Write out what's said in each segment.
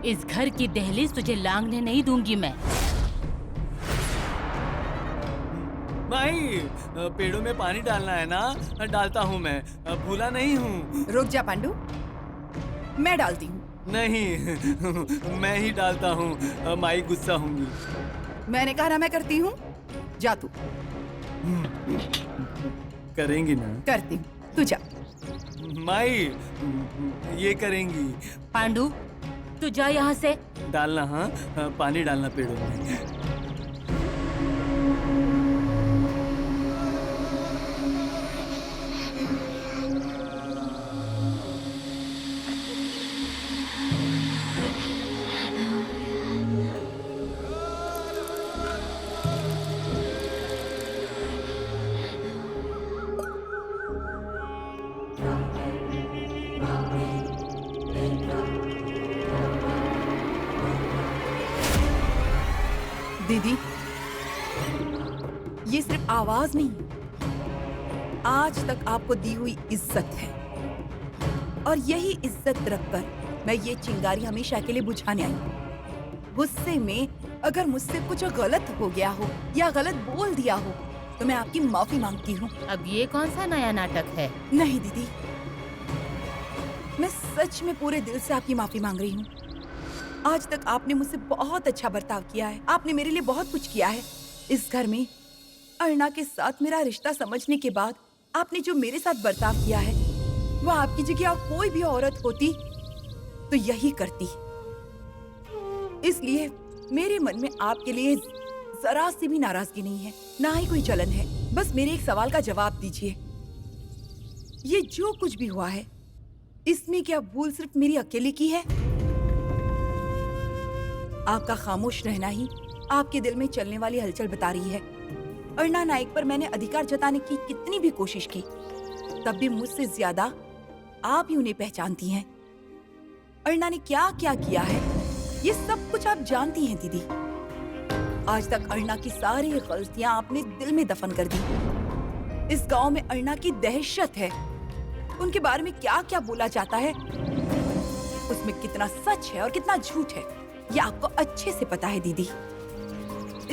इस घर की दहलीज तुझे लांघने नहीं दूंगी मैं। माही, पेड़ों में पानी डालना है ना? डालता हूँ मैं, भूला नहीं हूँ। रुक जा पांडु, मैं डालती हूँ। नहीं मैं ही डालता हूँ, माई गुस्सा होंगी। मैंने कहा ना मैं करती हूँ, जा तू। करेंगी ना? करती हूँ, तू जा। माई, ये करेंगी। पांडु तू जा यहाँ से। डालना, हाँ, पानी डालना पेड़ों में। दीदी, ये सिर्फ आवाज नहीं, आज तक आपको दी हुई इज्जत है और यही इज्जत रखकर मैं ये चिंगारी हमेशा के लिए बुझाने आई हूँ। गुस्से में अगर मुझसे कुछ गलत हो गया हो या गलत बोल दिया हो तो मैं आपकी माफी मांगती हूँ। अब ये कौन सा नया नाटक है? नहीं दीदी, मैं सच में पूरे दिल से आपकी माफी मांग रही हूँ। आज तक आपने मुझसे बहुत अच्छा बर्ताव किया है, आपने मेरे लिए बहुत कुछ किया है। इस घर में अर्णा के साथ मेरा रिश्ता समझने के बाद आपने जो मेरे साथ बर्ताव किया है, वो आपकी जगह और कोई भी औरत होती तो यही करती। इसलिए मेरे मन में आपके लिए जरा सी भी नाराजगी नहीं है, ना ही कोई जलन है। बस मेरे एक सवाल का जवाब दीजिए, ये जो कुछ भी हुआ है इसमें क्या भूल सिर्फ मेरी अकेले की है? आपका खामोश रहना ही आपके दिल में चलने वाली हलचल बता रही है। अर्णा नायक पर मैंने अधिकार जताने की कितनी भी कोशिश की, तब भी मुझसे ज्यादा आप ही उन्हें पहचानती हैं। अर्णा ने क्या क्या किया है ये सब कुछ आप जानती हैं दीदी। आज तक अर्णा की सारी गलतियां आपने दिल में दफन कर दी। इस गांव में अर्णा की दहशत है, उनके बारे में क्या क्या बोला जाता है, उसमें कितना सच है और कितना झूठ है ये आपको अच्छे से पता है दीदी।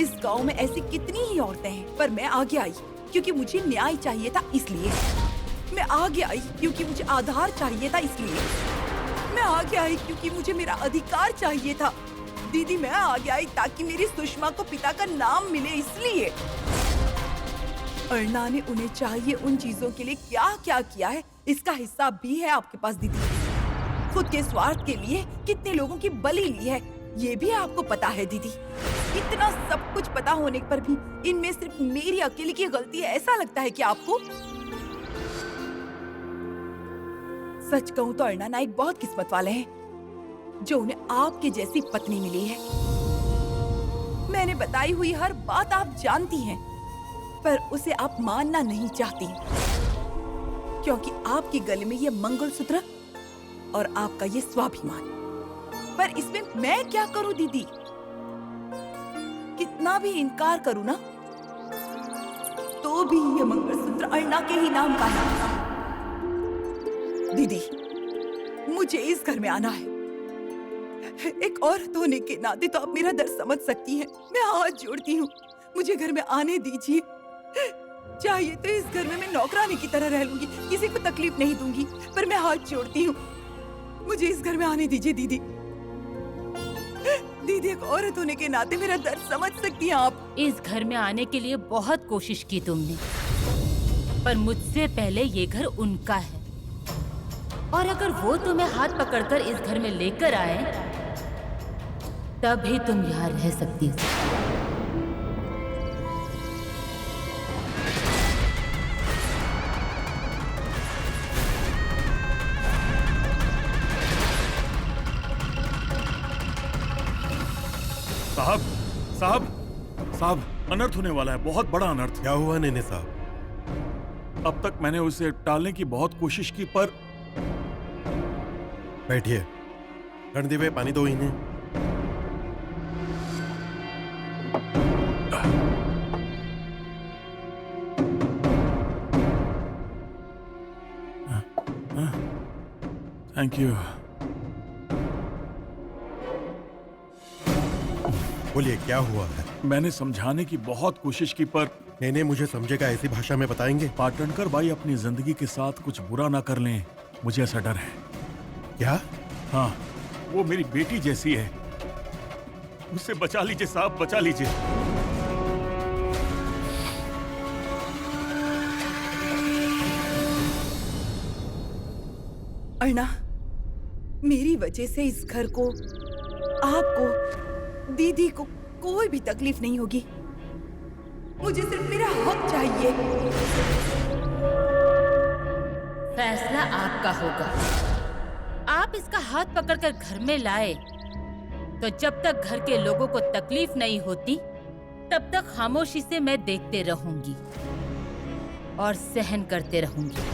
इस गांव में ऐसी कितनी ही औरतें हैं, पर मैं आगे आई क्योंकि मुझे न्याय चाहिए था, इसलिए मैं आगे आई। क्योंकि मुझे आधार चाहिए था, इसलिए मैं आगे आई। क्योंकि मुझे मेरा अधिकार चाहिए था दीदी, मैं आगे आई ताकि मेरी सुषमा को पिता का नाम मिले, इसलिए। अर्णा ने उन्हें चाहिए उन चीजों के लिए क्या क्या किया है इसका हिसाब भी है आपके पास दीदी। खुद के स्वार्थ के लिए कितने लोगों की बलि ली है ये भी आपको पता है दीदी। इतना सब कुछ पता होने पर भी इनमें सिर्फ मेरी अकेले की गलती है, ऐसा लगता है कि आपको? सच कहूं तो अर्णा नायक बहुत किस्मत वाले हैं जो उन्हें आपके जैसी पत्नी मिली है। मैंने बताई हुई हर बात आप जानती हैं, पर उसे आप मानना नहीं चाहती क्योंकि आपके गले में ये मंगलसूत्र और आपका ये स्वाभिमान। पर इसमें मैं क्या करूं दीदी? कितना भी इनकार करूं ना तो भी ये मंगलसूत्र अर्णा के ही नाम का है। दीदी, मुझे इस घर में आना है। एक औरत होने के नाते तो आप मेरा दर्द समझ सकती हैं। मैं हाथ जोड़ती हूँ, मुझे घर में आने दीजिए। चाहिए तो इस घर में मैं नौकरानी की तरह रह लूंगी, किसी को तकलीफ नहीं दूंगी, पर मैं हाथ जोड़ती हूँ, मुझे इस घर में आने दीजिए दीदी। दीदी, एक औरत होने के नाते मेरा दर्द समझ सकती हैं आप। इस घर में आने के लिए बहुत कोशिश की तुमने, पर मुझसे पहले ये घर उनका है और अगर वो तुम्हें हाथ पकड़कर इस घर में लेकर आए तभी तुम यहाँ रह सकती हो। साहब, साहब, साहब, अनर्थ होने वाला है, बहुत बड़ा अनर्थ। क्या हुआ नेने साहब? अब तक मैंने उसे टालने की बहुत कोशिश की पर बैठिए, रणदीप पानी दो इन्हें। Thank you. बोलिए क्या हुआ है? मैंने समझाने की बहुत कोशिश की पर नेने मुझे समझेगा ऐसी भाषा में बताएंगे? पाटणकर भाई अपनी जिंदगी के साथ कुछ बुरा ना कर लें, मुझे ऐसा डर है। क्या? हाँ, वो मेरी बेटी जैसी है, उसे बचा लीजिए साहब, बचा लीजिए। अर्णा, मेरी वजह से इस घर को, आपको, दीदी को कोई भी तकलीफ नहीं होगी। मुझे सिर्फ मेरा हक चाहिए। फैसला आपका होगा। आप इसका हाथ पकड़कर घर में लाए तो जब तक घर के लोगों को तकलीफ नहीं होती तब तक खामोशी से मैं देखते रहूंगी और सहन करते रहूंगी।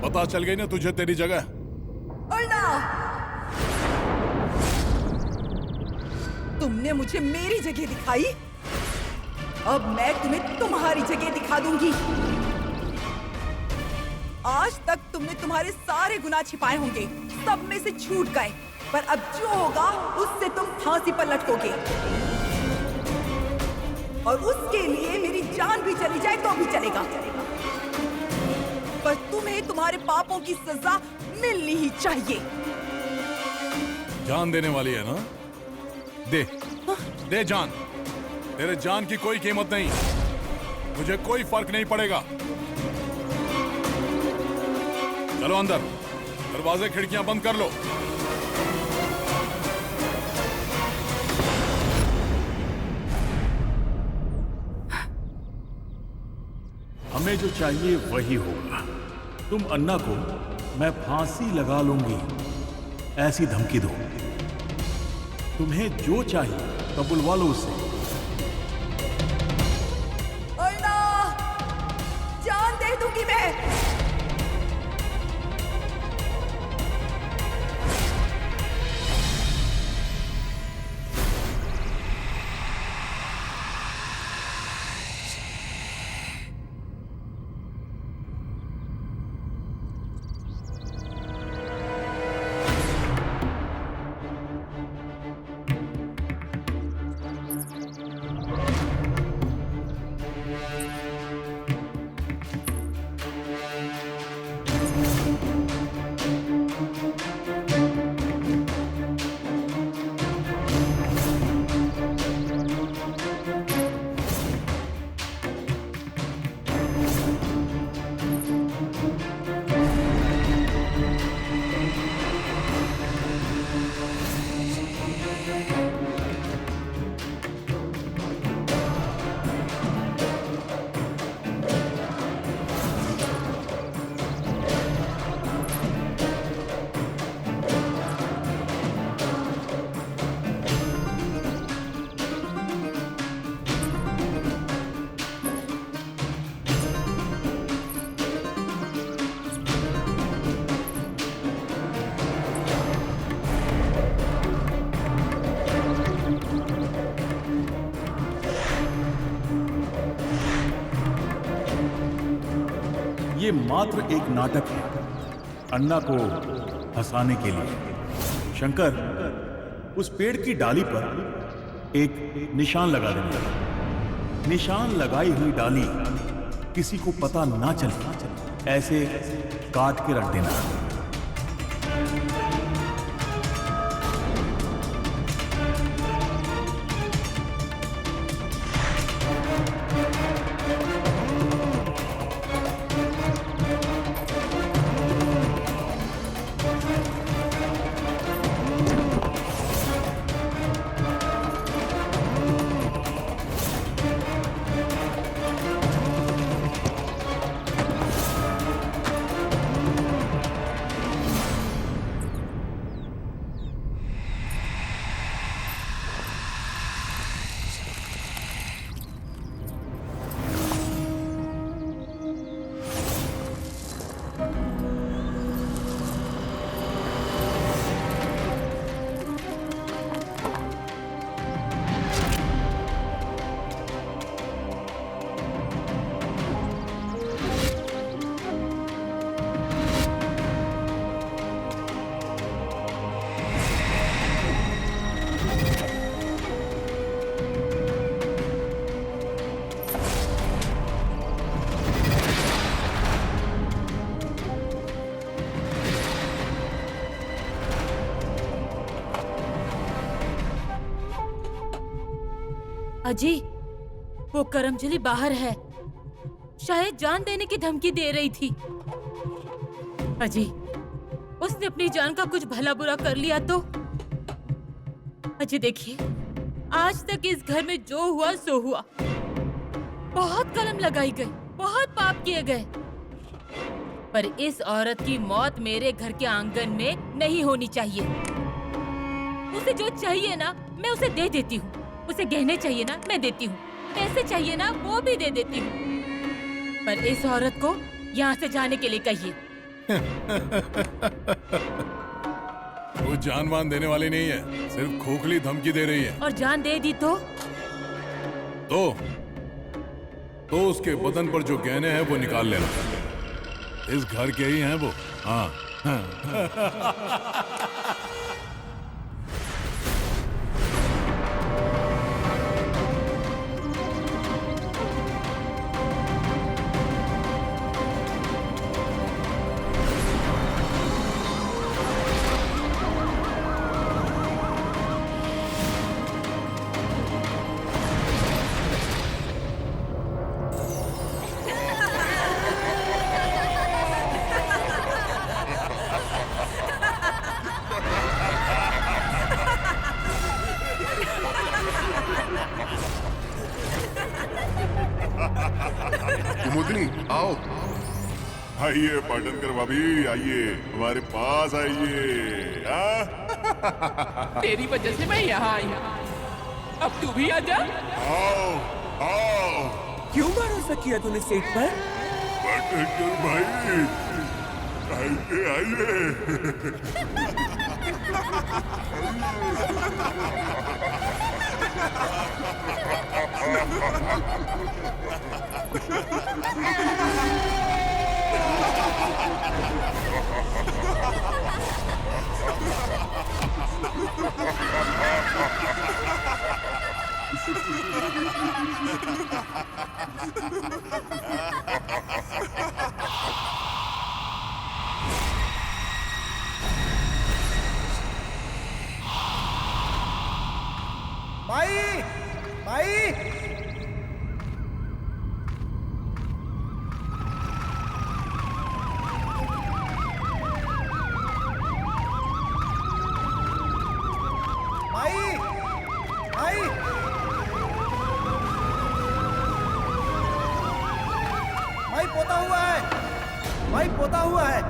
पता चल गई ना तुझे तेरी जगह? अर्णा, तुमने मुझे मेरी जगह दिखाई, अब मैं तुम्हें तुम्हारी जगह दिखा दूंगी। आज तक तुमने तुम्हारे सारे गुनाह छिपाए होंगे, सब में से छूट गए, पर अब जो होगा उससे तुम फांसी पर लटकोगे। और उसके लिए मेरी जान भी चली जाए तो भी चलेगा, पर तुम्हें तुम्हारे पापों की सजा मिलनी ही चाहिए। जान देने वाली है ना? दे, दे जान। तेरे जान की कोई कीमत नहीं, मुझे कोई फर्क नहीं पड़ेगा। चलो अंदर, दरवाजे खिड़कियां बंद कर लो। हमें जो चाहिए वही होगा। तुम अन्ना को मैं फांसी लगा लूंगी ऐसी धमकी दो। तुम्हें जो चाहिए तो बुलवा लो उसे। अर्णा, जान दे दूंगी मैं। ये मात्र एक नाटक है अन्ना को हंसाने के लिए। शंकर, उस पेड़ की डाली पर एक निशान लगा देना। निशान लगाई हुई डाली किसी को पता ना चले ऐसे काट के रख देना। अजी, वो करमजली बाहर है, शायद जान देने की धमकी दे रही थी। अजी, उसने अपनी जान का कुछ भला बुरा कर लिया तो? अजी देखिए, आज तक इस घर में जो हुआ सो हुआ। बहुत कलम लगाई गई, बहुत पाप किए गए, पर इस औरत की मौत मेरे घर के आंगन में नहीं होनी चाहिए। उसे जो चाहिए ना मैं उसे दे देती हूँ, उसे गहने चाहिए ना मैं देती हूँ, पैसे चाहिए ना वो भी दे देती हूँ, पर इस औरत को यहाँ से जाने के लिए कहिए। वो जान वान देने वाली नहीं है, सिर्फ खोखली धमकी दे रही है। और जान दे दी तो उसके बदन पर जो गहने हैं वो निकाल लेना। इस घर के ही हैं वो। हाँ। कुमुदनी आओ। आइए पाटनकर भाभी, आइए हमारे पास आइए। तेरी वजह से मैं यहाँ आई हूँ, अब तू भी आजा। आओ आओ। क्यों भरोसा किया तूने सेठ पर? पाटनकर भाई, आइए आइए। भाई भाई, भाई भाई, भाई पोता हुआ है, भाई पोता हुआ है।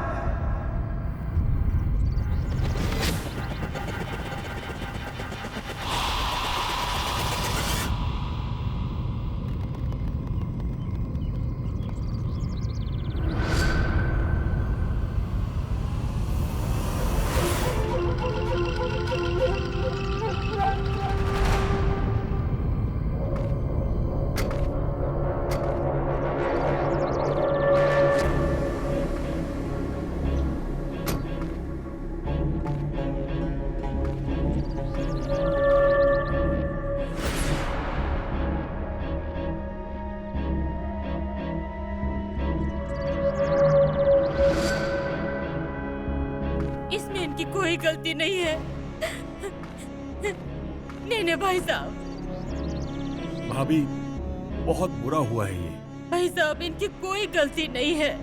इसमें इनकी कोई गलती नहीं है। नहीं भाई साहब, भाभी बहुत बुरा हुआ है ये। भाई साहब, इनकी कोई गलती नहीं है।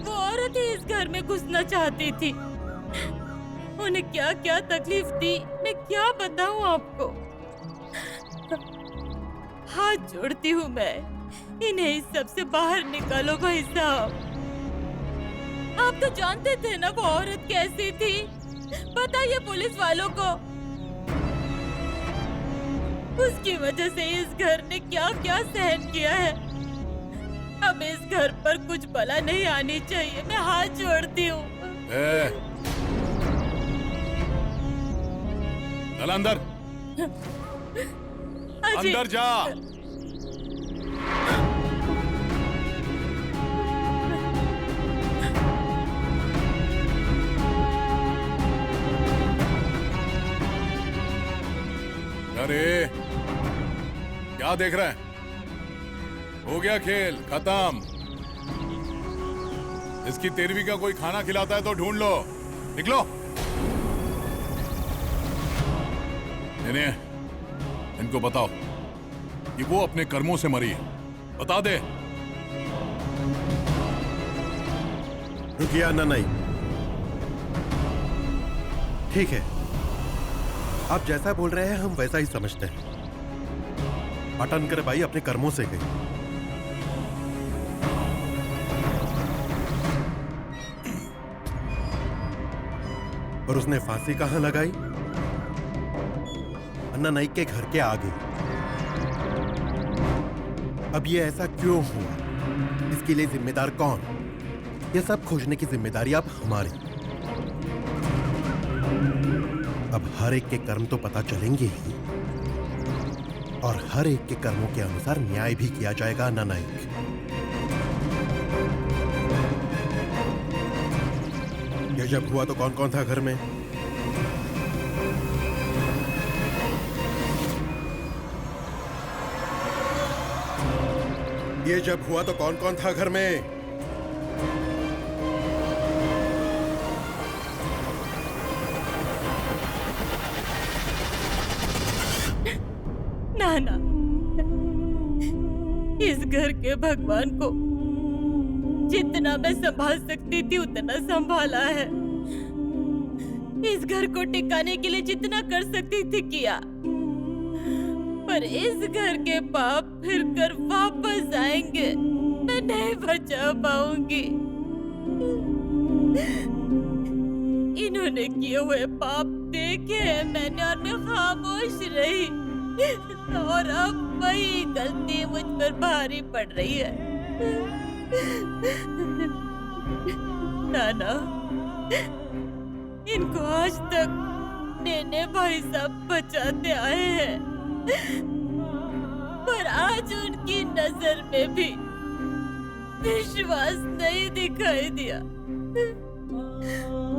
वो औरत ही इस घर में घुसना चाहती थी। उन्हें क्या क्या तकलीफ दी मैं क्या बताऊं आपको। हाथ जोड़ती हूँ मैं, इन्हें इस सब से बाहर निकालो भाई साहब। आप तो जानते थे ना वो औरत कैसी थी, बताइए पुलिस वालों को। उसकी वजह से इस घर ने क्या क्या सहन किया है। अब इस घर पर कुछ भला नहीं आनी चाहिए, मैं हाथ जोड़ती हूँ। चल अंदर, अजी, अंदर जा। अरे क्या देख रहा है? हो गया खेल खत्म। इसकी तेरहवीं का कोई खाना खिलाता है तो ढूंढ लो। निकलो। इनको बताओ कि वो अपने कर्मों से मरी है। बता दे। रुकिए अन्ना नाइक। ठीक है, आप जैसा बोल रहे हैं हम वैसा ही समझते हैं। पाटनकर बाई अपने कर्मों से गई। और उसने फांसी कहां लगाई? अन्ना नाइक के घर के आगे। अब ये ऐसा क्यों हुआ? इसके लिए जिम्मेदार कौन? ये सब खोजने की जिम्मेदारी अब हमारी। अब हर एक के कर्म तो पता चलेंगे ही, और हर एक के कर्मों के अनुसार न्याय भी किया जाएगा अन्ना नाइक। यह जब हुआ तो कौन कौन था घर में? ये जब हुआ तो कौन कौन था घर में? नाना, इस घर के भगवान को जितना मैं संभाल सकती थी उतना संभाला है। इस घर को टिकाने के लिए जितना कर सकती थी किया, पर इस घर के पाप फिर कर वापस आएंगे, मैं नहीं बचा पाऊंगी। इन्होंने किए हुए पाप देखे हैं मैंने और मैं खामोश रही, और अब वही गलती मुझ पर भारी पड़ रही है। नाना, इनको आज तक नेने भाई साहब बचाते आए हैं, पर आज उनकी नजर में भी विश्वास नहीं दिखाई दिया।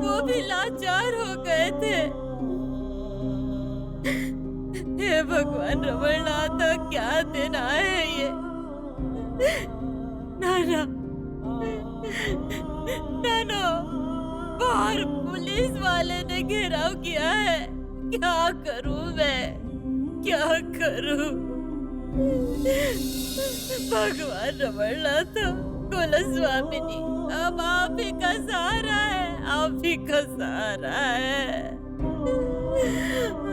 वो भी लाचार हो गए थे। हे भगवान रमणनाथ, क्या दिन आए हैं ये। नाना, नाना, बाहर पुलिस वाले ने घेराव किया है। क्या करूं मैं, क्या करूं? भगवान रमणनाथ, कुलस्वामिनी, अब आप ही का सहारा है, आप ही का सहारा है,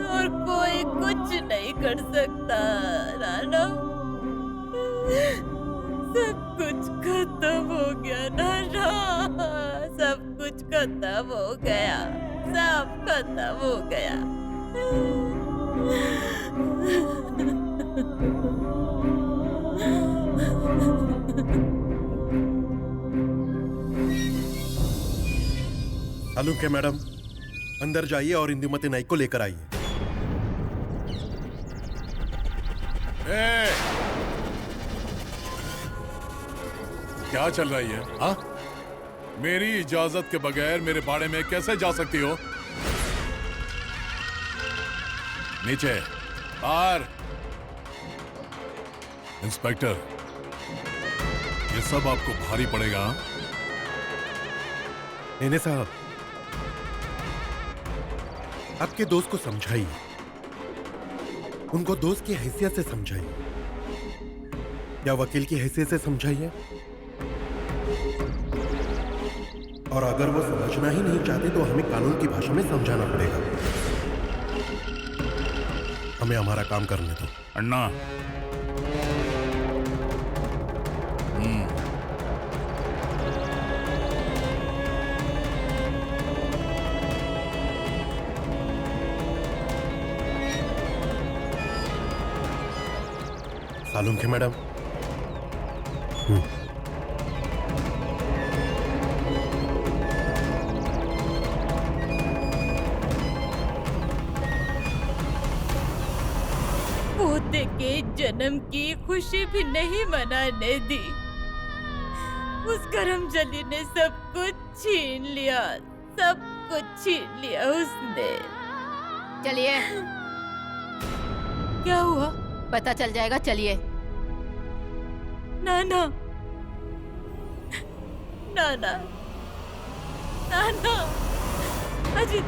और कोई कुछ नहीं कर सकता। नाना, सब कुछ खत्म हो गया नाना, सब कुछ खत्म हो गया, सब खत्म हो गया। अलुके मैडम, अंदर जाइए और इंदुमती नाइक को लेकर आइए। क्या चल रही है? हाँ, मेरी इजाजत के बगैर मेरे बाड़े में कैसे जा सकती हो? नीचे, बाहर। इंस्पेक्टर, ये सब आपको भारी पड़ेगा। नेने साहब, आपके दोस्त को समझाइए, उनको दोस्त की हैसियत से समझाइए, या वकील की हैसियत से समझाइए। और अगर वो समझना ही नहीं चाहते तो हमें कानून की भाषा में समझाना पड़ेगा। हमें हमारा काम करने दो। अन्ना, सालुंखे मैडम, पोते के जन्म की खुशी भी नहीं मनाने दी। उस करमजली ने सब कुछ छीन लिया, सब कुछ छीन लिया उसने। चलिए, क्या हुआ? पता चल जाएगा, चलिए। नाना, नाना, नाना, अजय,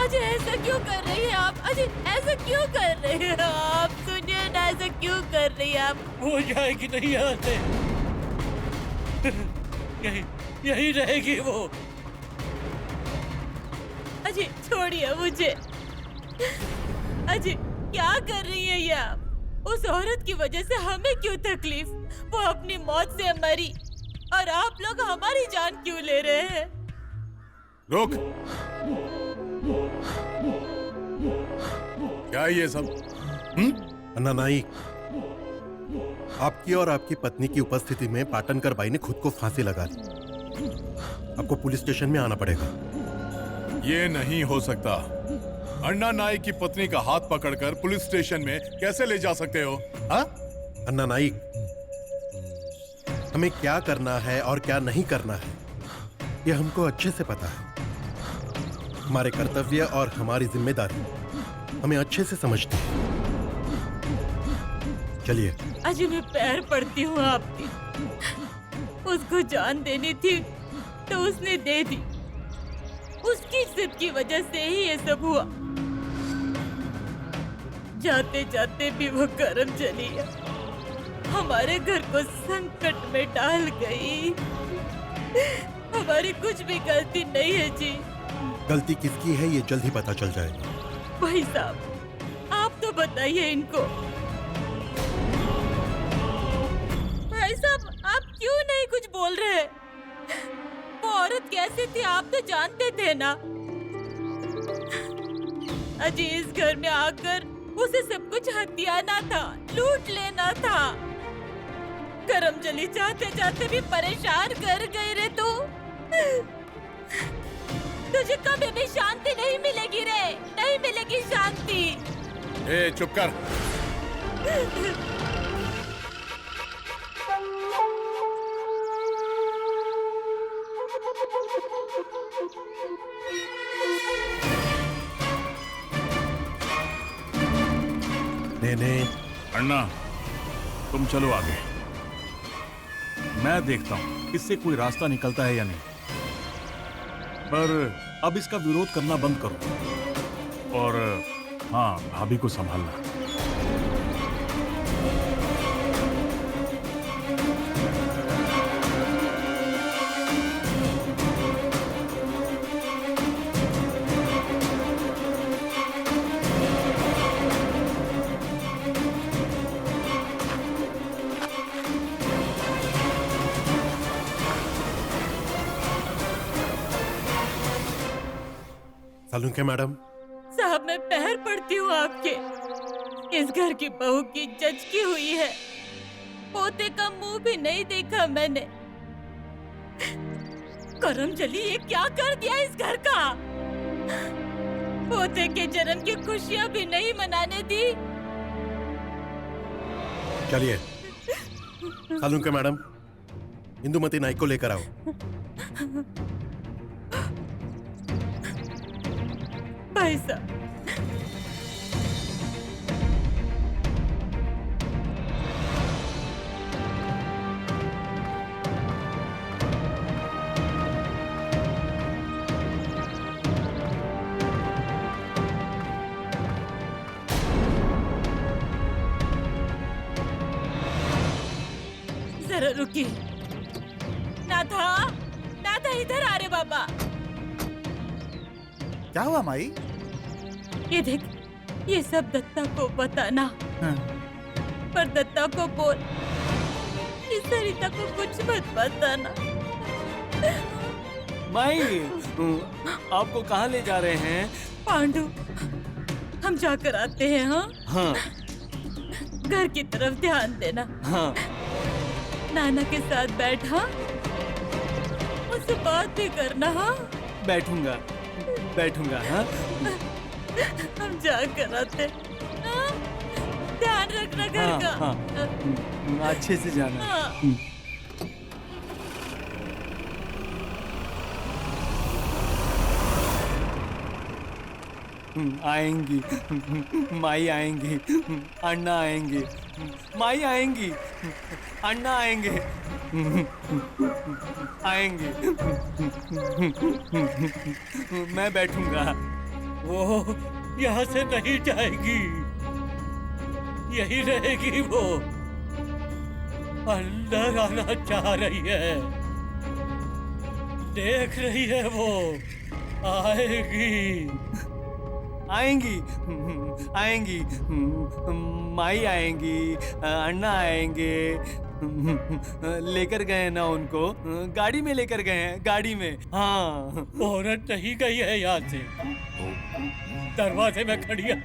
अजय ऐसा क्यों कर रही है आप? अजय ऐसा क्यों कर रहे हैं आप? सुनिए ऐसा क्यों कर रही हैं आप? वो जाएगी नहीं यहाँ से। यही रहेगी वो। अजय छोड़िए मुझे। अजय क्या कर रही है ये आप? उस औरत की वजह से हमें क्यों तकलीफ? वो अपनी मौत से मरी और आप लोग हमारी जान क्यों ले रहे हैं? रुक। क्या है ये सब? अन्ना नाइक, आपकी और आपकी पत्नी की उपस्थिति में पाटनकर बाई ने खुद को फांसी लगा ली। आपको पुलिस स्टेशन में आना पड़ेगा। ये नहीं हो सकता। अन्ना नाइक की पत्नी का हाथ पकड़कर पुलिस स्टेशन में कैसे ले जा सकते हो? हाँ? अन्ना नाइक, हमें क्या करना है और क्या नहीं करना है ये हमको अच्छे से पता है। हमारे कर्तव्य और हमारी जिम्मेदारी हमें अच्छे से समझते हैं। चलिए। अजय मैं पैर पड़ती हूँ आपकी। उसको जान देनी थी तो उसने दे दी। उसकी जिद की वजह से ही ये सब हुआ। जाते जाते भी वो करम चली है, हमारे घर को संकट में डाल गई। हमारी कुछ भी गलती नहीं है जी। गलती किसकी है ये जल्द ही पता चल जाएगा। भाई साहब आप तो बताइए इनको। भाई साहब आप क्यों नहीं कुछ बोल रहे? वो औरत कैसी थी आप तो जानते थे ना। अजी इस घर में आकर उसे सब कुछ हथियाना था, लूट लेना था। करम चली जाते जाते भी परेशान कर गई रे तू। तुझे कभी भी शांति नहीं मिलेगी रे, नहीं मिलेगी शांति। ए चुप कर। नेने। अन्ना तुम चलो आगे, मैं देखता हूँ इससे कोई रास्ता निकलता है या नहीं। पर अब इसका विरोध करना बंद करो और हाँ भाभी को संभालना। सालुंके मैडम। साहब मैं पैर पड़ती हूँ आपके। इस घर की बहू की जचकी हुई है, पोते का मुंह भी नहीं देखा मैंने। करम चली ये क्या कर दिया इस घर का? पोते के जन्म की खुशियाँ भी नहीं मनाने दी। चलिए सालुंके मैडम, इंदुमती नाइक को लेकर आओ। भाई साहब जरा रुकिए। नाथा, नाथा इधर आ रे बाबा। क्या हुआ माई? ये देख, ये सब दत्ता को बताना। हाँ। पर दत्ता को बोल कि सरिता को कुछ मत बताना। माई आपको कहाँ ले जा रहे हैं? पांडु हम जाकर आते हैं। हाँ हाँ घर की तरफ ध्यान देना। हाँ नाना के साथ बैठा, उससे बात भी करना। हाँ बैठूंगा बैठूंगा। हाँ हम जाकर आते। हाँ? ध्यान रखना घर हाँ, का। हाँ। अच्छे से जाना। हाँ। आएंगी माई, आएंगी अन्ना, आएंगे माई, आएंगी अन्ना, आएंगे आएंगे। मैं बैठूंगा, वो यहाँ से नहीं जाएगी। यही रहेगी वो। अंदर आना चाह रही है, देख रही है वो, आएगी। आएंगी, आएंगी, माई आएंगी, अन्ना आएंगे। लेकर गए ना उनको, गाड़ी में लेकर गए हैं, गाड़ी में। हाँ, औरत नहीं गई है यहाँ से, दरवाजे में खड़ी है,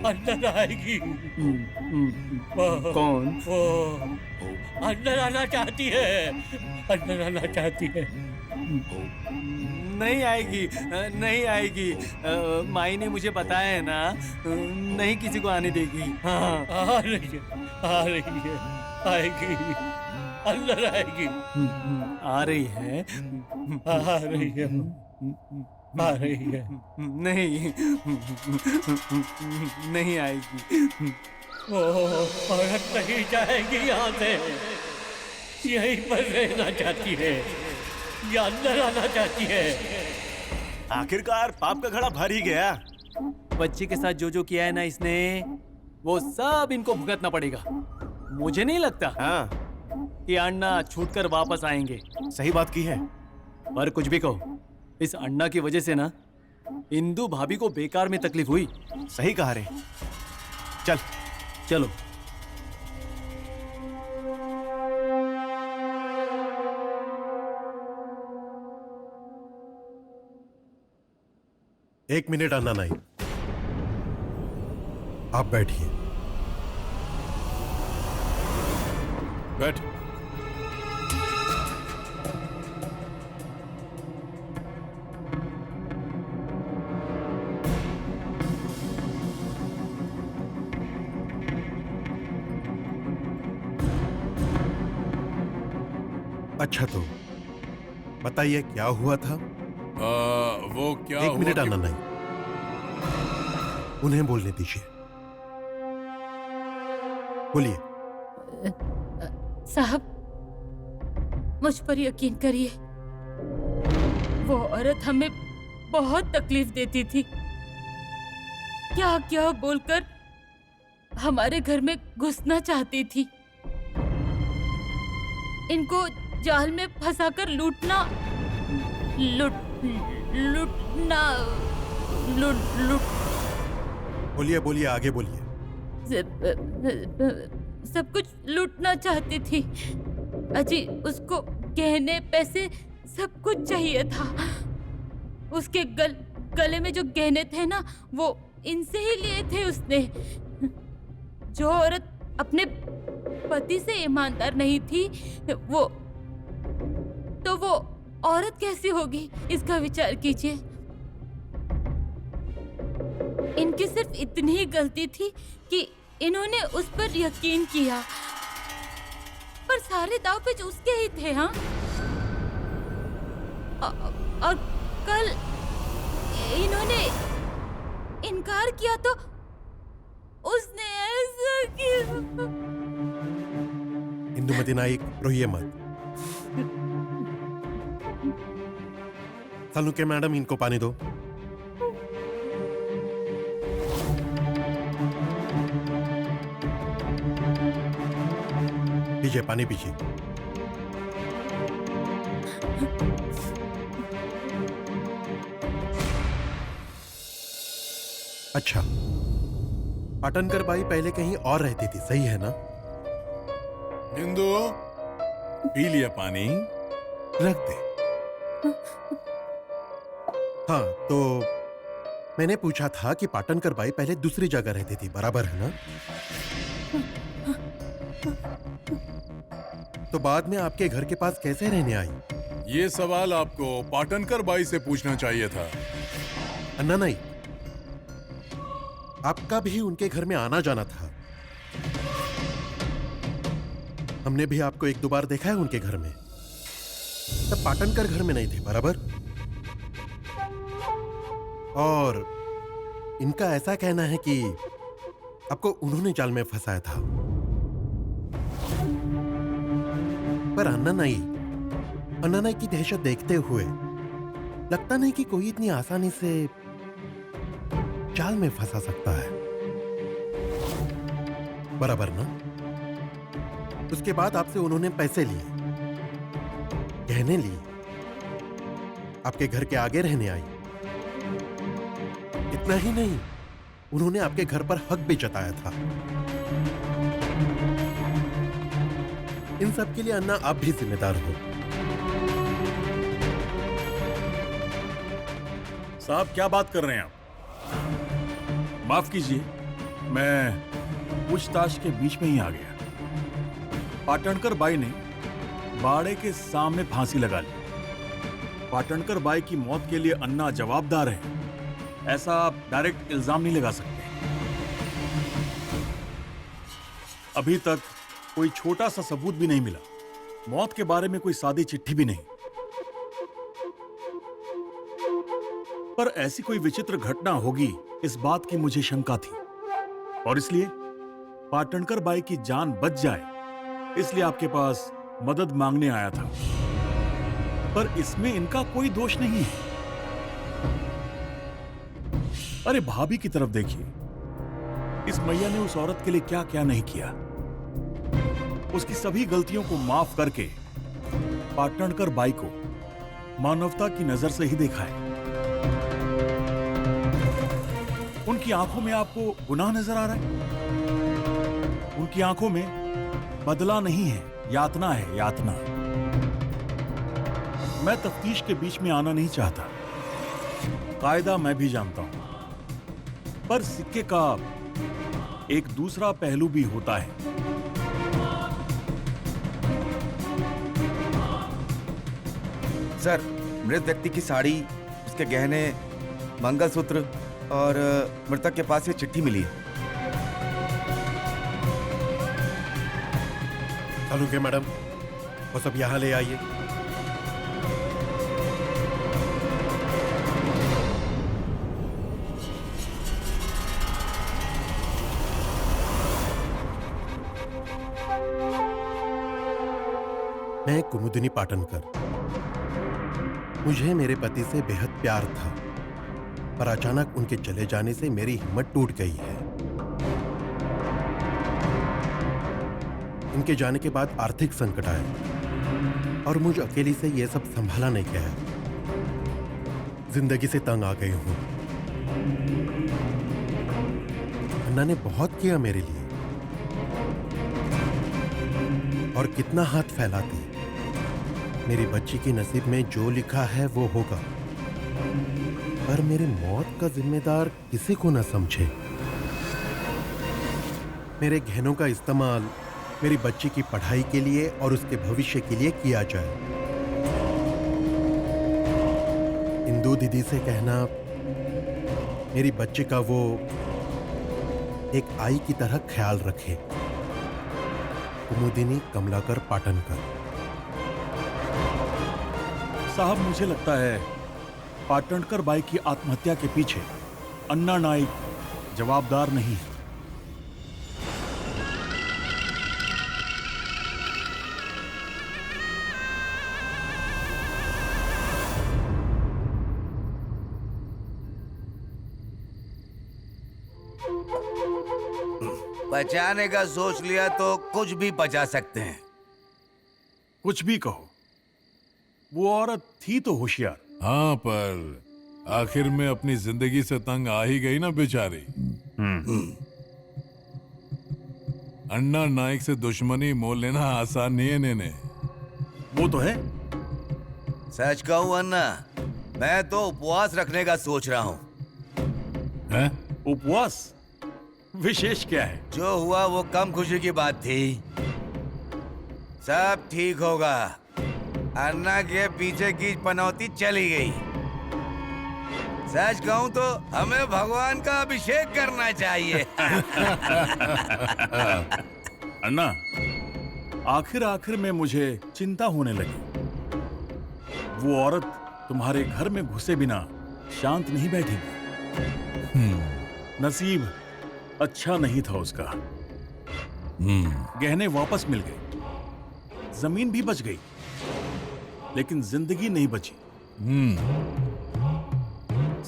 अंदर आएगी। कौन? वो अंदर आना चाहती है, अंदर आना चाहती है। नहीं आएगी, नहीं आएगी। माई ने मुझे बताया है ना, नहीं किसी को आने देगी। हाँ, आ रही है, आ रही है, आएगी, अंदर आएगी। आ रही है, आ रही है, आ रही है। नहीं, नहीं आएगी। वो औरत नहीं जाएगी यहाँ से, यहीं पर रहना चाहती है, या अंदर आना चाहती है। आखिरकार पाप का घड़ा भर ही गया। बच्चे के साथ जो जो किया है ना इसने, वो सब इनको भुगतना पड़ेगा। मुझे नहीं लगता कि अन्ना छूटकर वापस आएंगे। सही बात की है। पर कुछ भी कहो, इस अन्ना की वजह से ना इंदु भाभी को बेकार में तकलीफ हुई। सही कहा रे। चल चलो। एक मिनट अन्ना नाइक, आप बैठिए। बैठ। अच्छा तो बताइए क्या हुआ था? वो क्या एक हुआ मिनट कि- अन्ना नाइक, उन्हें बोलने दीजिए। बोलिए। साहब, मुझ पर यकीन करिए, वो औरत हमें बहुत तकलीफ देती थी। क्या क्या बोलकर हमारे घर में घुसना चाहती थी। इनको जाल में फंसाकर लूटना, बोलिए बोलिए, आगे बोलिए। सब कुछ लूटना चाहती थी। अजी, उसको गहने पैसे सब कुछ चाहिए था। उसके गले में जो गहने थे ना, वो इनसे ही लिए थे उसने। जो औरत अपने पति से ईमानदार नहीं थी, वो औरत कैसी होगी, इसका विचार कीजिए। इनकी सिर्फ इतनी ही गलती थी कि इन्होंने उस पर यकीन किया, पर सारे दाव पेच उसके ही थे। हाँ, और कल इन्होंने इनकार किया तो उसने ऐसा किया। इंदुमती नाइक, रोइए मत। सालुके मैडम, इनको पानी दो। पीजिए, पानी पीजिए। अच्छा, पाटनकर बाई पहले कहीं और रहती थी, सही है ना? इंदु, पी लिया पानी, रख दे। हाँ, तो मैंने पूछा था कि पाटनकर बाई पहले दूसरी जगह रहती थी, बराबर है ना? तो बाद में आपके घर के पास कैसे रहने आई? ये सवाल आपको पाटनकर बाई से पूछना चाहिए था। अन्ना नहीं, आपका भी उनके घर में आना जाना था। हमने भी आपको एक दो बार देखा है उनके घर में। तब पाटनकर घर में नहीं थे, बराबर? और इनका ऐसा कहना है कि आपको उन्होंने जाल में फंसाया था। पर अन्ना नाई की दहशत देखते हुए लगता नहीं कि कोई इतनी आसानी से जाल में फंसा सकता है। बराबर ना? उसके बाद आपसे उन्होंने पैसे लिए, गहने लिए, आपके घर के आगे रहने आई। इतना ही नहीं, उन्होंने आपके घर पर हक भी जताया था। इन सब के लिए अन्ना आप भी जिम्मेदार हो। साहब क्या बात कर रहे हैं आप? माफ कीजिए, मैं पूछताछ के बीच में ही आ गया। पाटणकर बाई ने बाड़े के सामने फांसी लगा ली। पाटणकर बाई की मौत के लिए अन्ना जवाबदार है, ऐसा आप डायरेक्ट इल्जाम नहीं लगा सकते। अभी तक कोई छोटा सा सबूत भी नहीं मिला, मौत के बारे में कोई सादी चिट्ठी भी नहीं। पर ऐसी कोई विचित्र घटना होगी, इस बात की मुझे शंका थी, और इसलिए पाटणकर बाई की जान बच जाए इसलिए आपके पास मदद मांगने आया था। पर इसमें इनका कोई दोष नहीं है। अरे भाभी की तरफ देखिए, इस मैया ने उस औरत के लिए क्या क्या नहीं किया। उसकी सभी गलतियों को माफ करके पाटणकर बाई को मानवता की नजर से ही देखा है। उनकी आंखों में आपको गुनाह नजर आ रहा है? उनकी आंखों में बदला नहीं है, यातना है, यातना। मैं तफ्तीश के बीच में आना नहीं चाहता, कायदा मैं भी जानता हूं, पर सिक्के का एक दूसरा पहलू भी होता है। सर, मृत व्यक्ति की साड़ी, उसके गहने, मंगलसूत्र और मृतक के पास ये चिट्ठी मिली है। चलूंगे मैडम, वो सब यहाँ ले आइए। मैं कुमुदिनी पाटणकर। मुझे मेरे पति से बेहद प्यार था, पर अचानक उनके चले जाने से मेरी हिम्मत टूट गई है। इनके जाने के बाद आर्थिक संकट आया और मुझ अकेली से यह सब संभाला नहीं गया। जिंदगी से तंग आ गई हूं। अन्ना ने बहुत किया मेरे लिए, और कितना हाथ फैलाती। मेरी बच्ची के नसीब में जो लिखा है वो होगा, पर मेरी मौत का जिम्मेदार किसी को न समझे। मेरे गहनों का इस्तेमाल मेरी बच्ची की पढ़ाई के लिए और उसके भविष्य के लिए किया जाए। इंदू दीदी से कहना मेरी बच्ची का वो एक आई की तरह ख्याल रखे। कुमुदिनी कमलाकर पाटणकर। साहब, मुझे लगता है पाटणकर बाई की आत्महत्या के पीछे अन्ना नाइक जवाबदार नहीं है। बचाने का सोच लिया तो कुछ भी बचा सकते हैं। कुछ भी कहो, वो औरत थी तो होशियार। हाँ, पर आखिर में अपनी जिंदगी से तंग आ ही गई ना बेचारी। अन्ना नाइक से दुश्मनी मोल लेना आसान नहीं है नेने। वो तो है। सच कहूं अन्ना, मैं तो उपवास रखने का सोच रहा हूँ। हैं? उपवास? विशेष क्या है? जो हुआ वो कम खुशी की बात थी। सब ठीक होगा। अन्ना के पीछे की पनौती चली गई। सच कहूं तो हमें भगवान का अभिषेक करना चाहिए। अन्ना, आखिर में मुझे चिंता होने लगी। वो औरत तुम्हारे घर में घुसे बिना शांत नहीं बैठेगी। नसीब अच्छा नहीं था उसका। गहने वापस मिल गए, जमीन भी बच गई, लेकिन जिंदगी नहीं बची।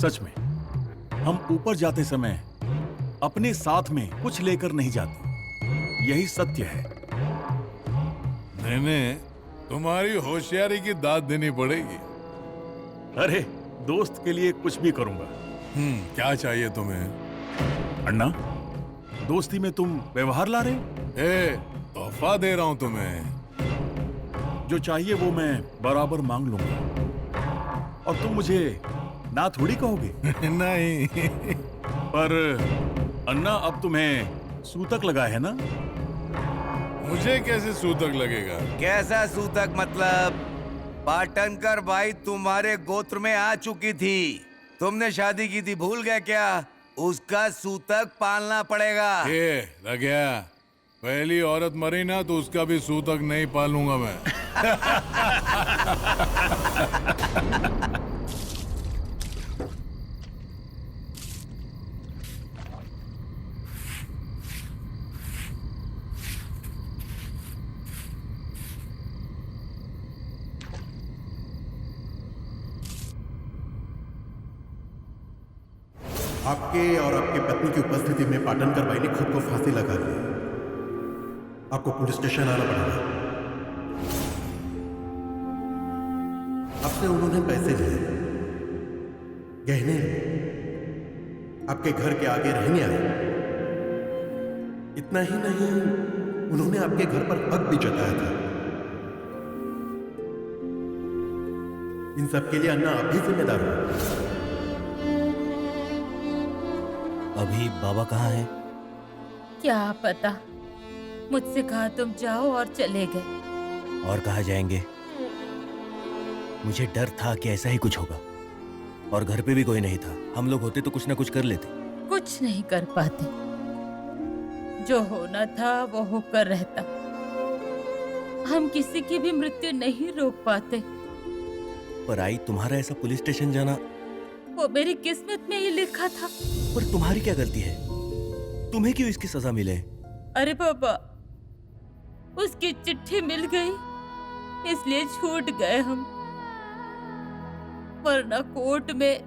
सच में, हम ऊपर जाते समय अपने साथ में कुछ लेकर नहीं जाते। यही सत्य है। मैंने तुम्हारी होशियारी की दाद देनी पड़ेगी। अरे दोस्त के लिए कुछ भी करूंगा। क्या चाहिए तुम्हें? अन्ना, दोस्ती में तुम व्यवहार ला रहे? तोहफा दे रहा हूं तुम्हें। जो चाहिए वो मैं बराबर मांग लूंगा, और तुम मुझे ना थोड़ी कहोगे। नहीं। पर अन्ना, अब तुम्हें सूतक लगा है ना? मुझे कैसे सूतक लगेगा? कैसा सूतक मतलब? पाटनकर बाई तुम्हारे गोत्र में आ चुकी थी। तुमने शादी की थी, भूल गए क्या? उसका सूतक पालना पड़ेगा। रगया, पहली औरत मरी ना तो उसका भी सूतक नहीं पालूंगा मैं। आपके और आपके पत्नी की उपस्थिति में पाटनकर भाई ने खुद को फांसी लगा ली। आपको पुलिस स्टेशन आना पड़ेगा। आपसे उन्होंने पैसे लिए, गहने, आपके घर के आगे रहने आए। इतना ही नहीं, उन्होंने आपके घर पर हक भी जताया था। इन सब के लिए अन्ना आप भी जिम्मेदार हो। अभी बाबा कहाँ हैं? क्या पता, मुझसे कहा तुम जाओ और चले गए। और कहाँ जाएंगे? मुझे डर था कि ऐसा ही कुछ होगा, और घर पे भी कोई नहीं था। हम लोग होते तो कुछ ना कुछ कर लेते। कुछ नहीं कर पाते, जो होना था वो होकर रहता। हम किसी की भी मृत्यु नहीं रोक पाते। पर आई, तुम्हारा ऐसा पुलिस स्टेशन जाना, वो मेरी किस्मत में ही लिखा था। पर तुम्हारी क्या गलती है? तुम्हें क्यों इसकी सजा मिले? अरे बाबा, उसकी चिट्ठी मिल गई इसलिए छूट गए हम, वरना कोर्ट में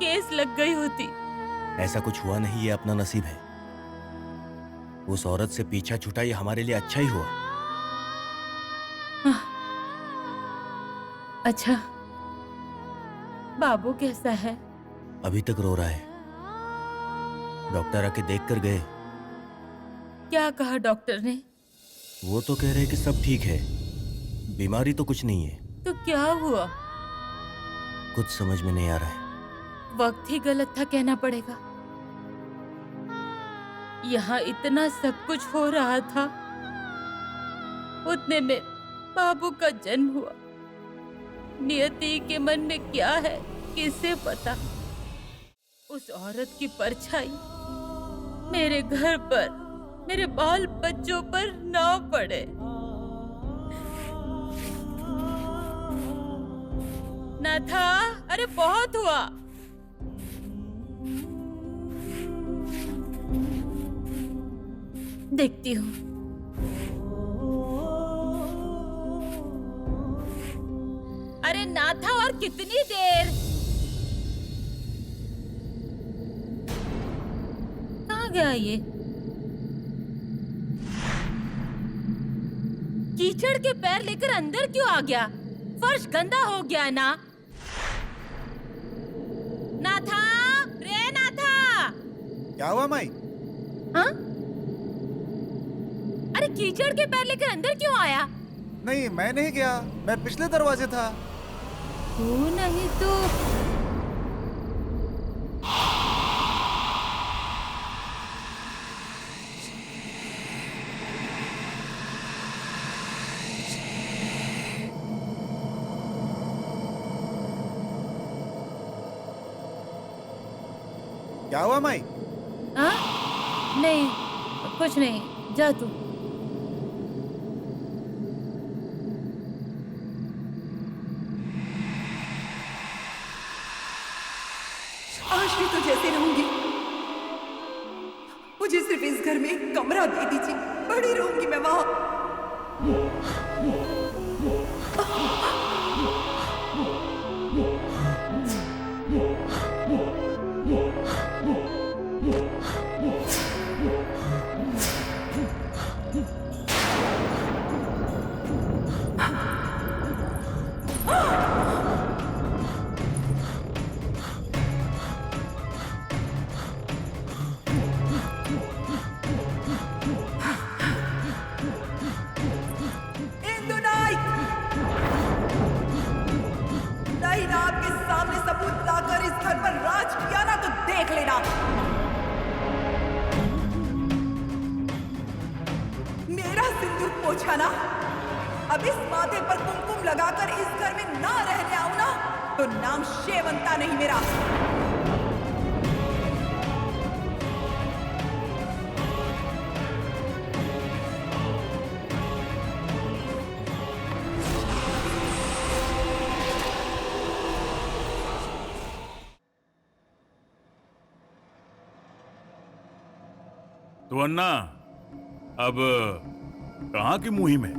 केस लग गई होती। ऐसा कुछ हुआ नहीं, ये अपना नसीब है। उस औरत से पीछा छूटा, ये हमारे लिए अच्छा ही हुआ। अच्छा, बाबू कैसा है? अभी तक रो रहा है। डॉक्टर आके देख कर गए। क्या कहा डॉक्टर ने? वो तो कह रहे कि सब ठीक है, बीमारी तो कुछ नहीं है। तो क्या हुआ? कुछ समझ में नहीं आ रहा है। वक्त ही गलत था कहना पड़ेगा। यहाँ इतना सब कुछ हो रहा था, उतने में बाबू का जन्म हुआ। नियति के मन में क्या है किसे पता। उस औरत की परछाई मेरे घर पर, मेरे बाल बच्चों पर ना पड़े। ना था, अरे बहुत हुआ। देखती हूँ। अरे ना था, और कितनी देर? कहाँ गया ये? कीचड़ के पैर लेकर अंदर क्यों आ गया? फर्श गंदा हो गया ना? ना था, रे ना था। क्या हुआ माई? हाँ? अरे कीचड़ के पैर लेकर अंदर क्यों आया? नहीं, मैं नहीं गया, मैं पिछले दरवाजे था। तू नहीं तो क्या हुआ माई? हाँ? नहीं, कुछ नहीं, जा तू। आज भी तो जैसे रहूंगी। मुझे सिर्फ इस घर में एक कमरा दे दीजिए, बड़ी रहूंगी मैं वहां। देख लेना। मेरा सिंदूर पोछा ना, अब इस माथे पर कुमकुम लगाकर इस घर में ना रहने आऊं ना, तो नाम शेवंता नहीं मेरा। तो अन्ना अब कहाँ की मुहिम है?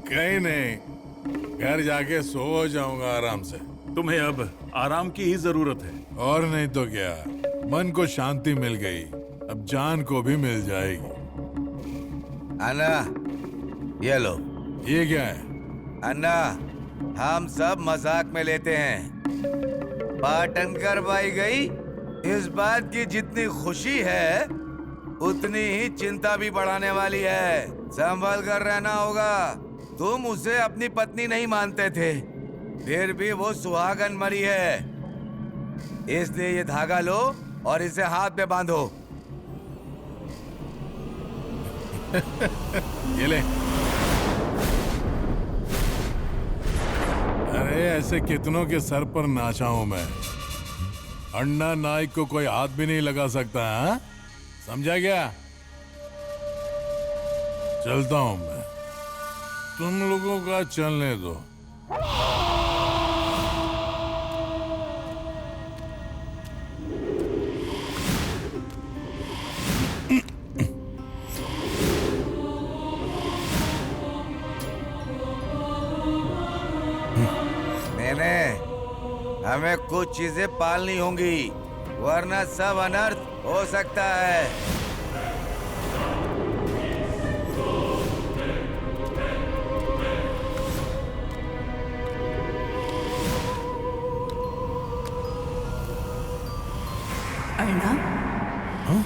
कहीं नहीं, घर जाके सो जाऊंगा आराम से। तुम्हें अब आराम की ही जरूरत है। और नहीं तो क्या, मन को शांति मिल गई, अब जान को भी मिल जाएगी। अन्ना, ये लो। ये क्या है? अन्ना, हम सब मजाक में लेते हैं। पाटनकर बाई गई, इस बात की जितनी खुशी है उतनी ही चिंता भी बढ़ाने वाली है। संभल कर रहना होगा। तुम उसे अपनी पत्नी नहीं मानते थे, फिर भी वो सुहागन मरी है। इसलिए ये धागा लो और इसे हाथ में बांधो। ये ले। अरे ऐसे कितनों के सर पर नाचा हूं मैं। अन्ना नाइक को कोई हाथ भी नहीं लगा सकता है, समझा क्या? चलता हूं मैं, तुम लोगों का चलने दो। मैंने हमें कुछ चीजें पालनी होंगी, वरना सब अनर्थ हो सकता है। अर्णा, हाँ?